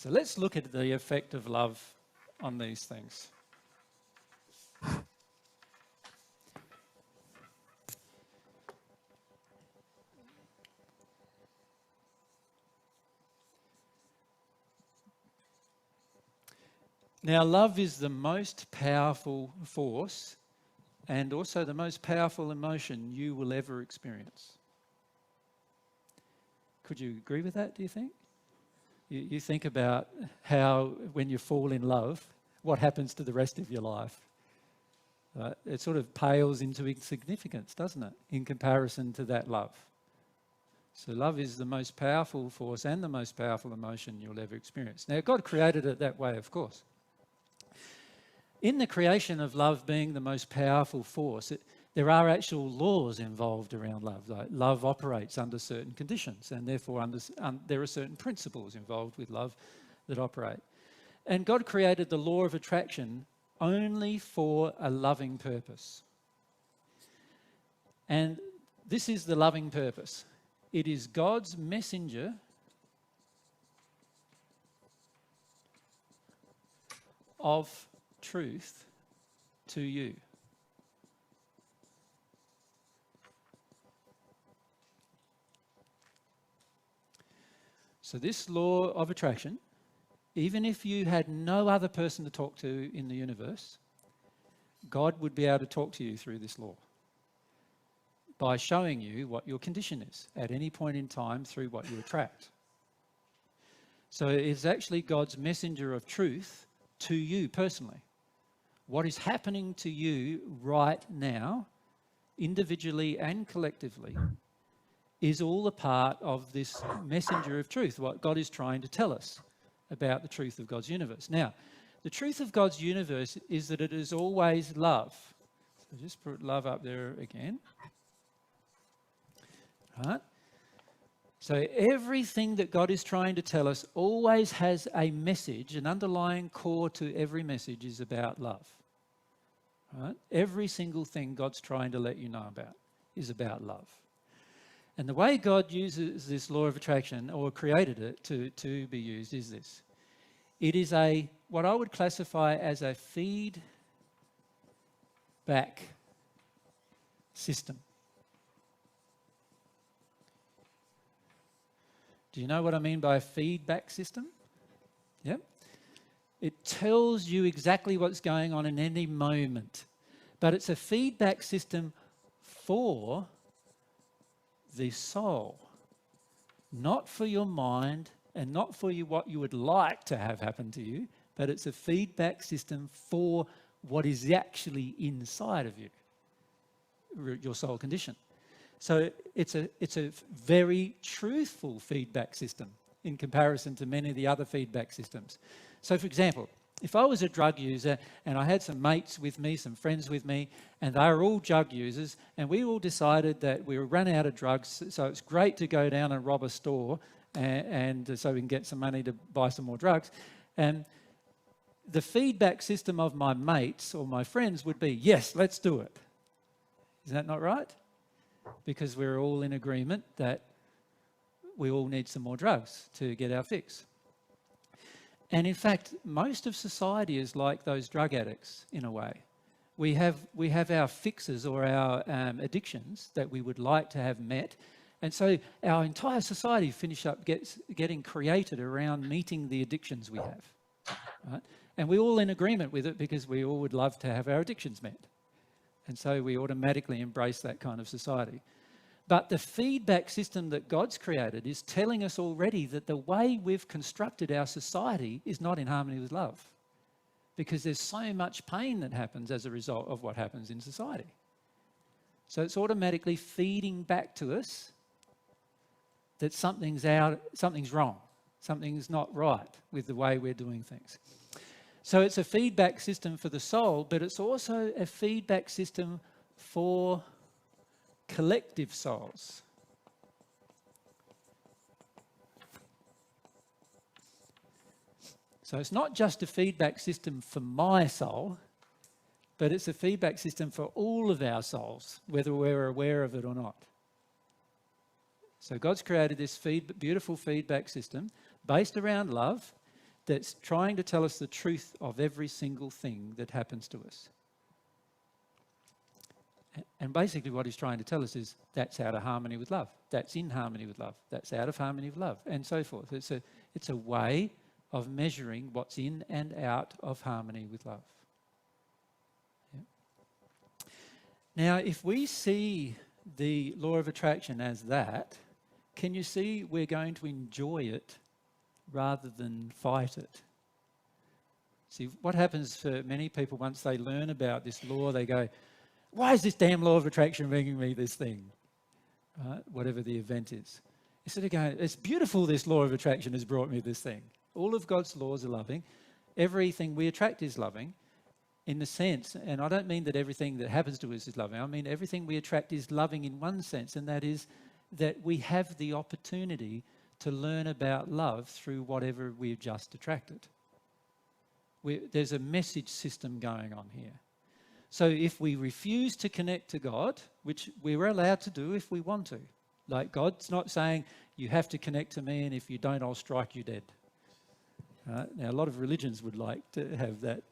So let's look at the effect of love on these things. Now, love is the most powerful force and also the most powerful emotion you will ever experience. Could you agree with that, do you think? You think about how when you fall in love, what happens to the rest of your life. It sort of pales into insignificance, doesn't it, in comparison to that love. So love is the most powerful force and the most powerful emotion you'll ever experience. Now, God created it that way, of course. In the creation of love being the most powerful force, there are actual laws involved around love. Like love operates under certain conditions, and therefore there are certain principles involved with love that operate. And God created the law of attraction only for a loving purpose. And this is the loving purpose. It is God's messenger of truth to you. So this law of attraction, even if you had no other person to talk to in the universe, God would be able to talk to you through this law by showing you what your condition is at any point in time through what you attract. So it's actually God's messenger of truth to you personally. What is happening to you right now, individually and collectively, is all a part of this messenger of truth, what God is trying to tell us about the truth of God's universe. Now, the truth of God's universe is that it is always love. So just put love up there again. Right? So everything that God is trying to tell us always has a message. An underlying core to every message is about love. Right? Every single thing God's trying to let you know about is about love. And the way God uses this law of attraction, or created it to be used, is this. It is what I would classify as a feedback system. Do you know what I mean by a feedback system? Yep. It tells you exactly what's going on in any moment. But it's a feedback system for the soul, not for your mind and not for what you would like to have happen to you, but it's a feedback system for what is actually inside of you, your soul condition. So it's a very truthful feedback system in comparison to many of the other feedback systems. So for example, if I was a drug user and I had some mates with me, some friends with me, and they were all drug users, and we all decided that we were run out of drugs, so it's great to go down and rob a store and so we can get some money to buy some more drugs. And the feedback system of my mates or my friends would be, yes, let's do it. Is that not right? Because we're all in agreement that we all need some more drugs to get our fix. And in fact, most of society is like those drug addicts in a way. We have our fixes or our addictions that we would like to have met. And so our entire society getting created around meeting the addictions we have. Right? And we're all in agreement with it because we all would love to have our addictions met. And so we automatically embrace that kind of society. But the feedback system that God's created is telling us already that the way we've constructed our society is not in harmony with love, because there's so much pain that happens as a result of what happens in society. So it's automatically feeding back to us that something's wrong, something's not right with the way we're doing things. So it's a feedback system for the soul, but it's also a feedback system for collective souls. So it's not just a feedback system for my soul, but it's a feedback system for all of our souls, whether we're aware of it or not. So God's created this beautiful feedback system based around love, that's trying to tell us the truth of every single thing that happens to us. And basically what he's trying to tell us is that's out of harmony with love. That's in harmony with love. That's out of harmony with love, and so forth. It's a way of measuring what's in and out of harmony with love. Yeah. Now, if we see the law of attraction as that, can you see we're going to enjoy it rather than fight it? See, what happens for many people once they learn about this law, they go, why is this damn law of attraction bringing me this thing? Right? Whatever the event is. Instead of going, it's beautiful this law of attraction has brought me this thing. All of God's laws are loving. Everything we attract is loving in the sense, and I don't mean that everything that happens to us is loving. I mean everything we attract is loving in one sense, and that is that we have the opportunity to learn about love through whatever we've just attracted. There's a message system going on here. So if we refuse to connect to God, which we're allowed to do if we want to, like God's not saying, you have to connect to me and if you don't, I'll strike you dead. Now, a lot of religions would like to have that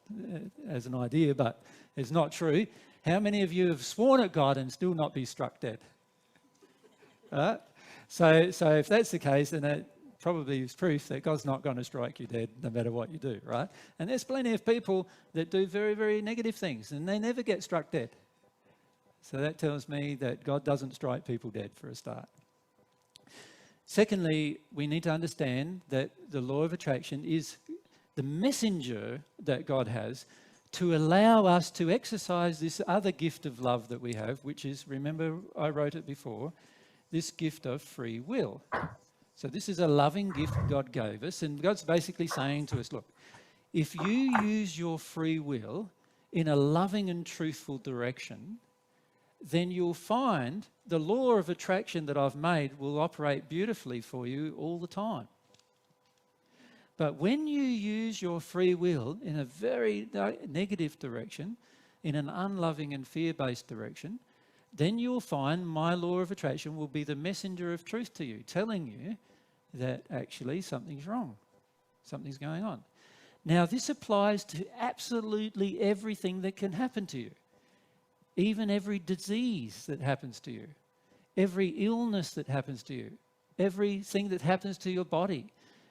as an idea, but it's not true. How many of you have sworn at God and still not be struck dead? So if that's the case, then that probably is proof that God's not going to strike you dead no matter what you do, right? And there's plenty of people that do very, very negative things and they never get struck dead. So that tells me that God doesn't strike people dead for a start. Secondly, we need to understand that the law of attraction is the messenger that God has to allow us to exercise this other gift of love that we have, which is, remember I wrote it before, this gift of free will. So this is a loving gift God gave us, and God's basically saying to us, look, if you use your free will in a loving and truthful direction, then you'll find the law of attraction that I've made will operate beautifully for you all the time. But when you use your free will in a very negative direction, in an unloving and fear-based direction, then you'll find my law of attraction will be the messenger of truth to you, telling you that actually something's wrong, something's going on. Now, this applies to absolutely everything that can happen to you, even every disease that happens to you, every illness that happens to you, everything that happens to your body,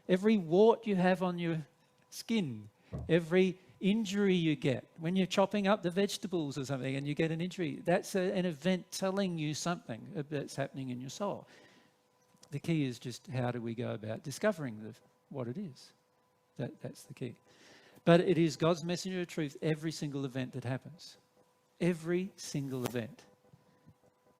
every wart you have on your skin, every injury you get when you're chopping up the vegetables or something and you get an injury. That's an event telling you something that's happening in your soul. The key is just how do we go about discovering what it is. That's the key. But it is God's messenger of truth every single event that happens. Every single event.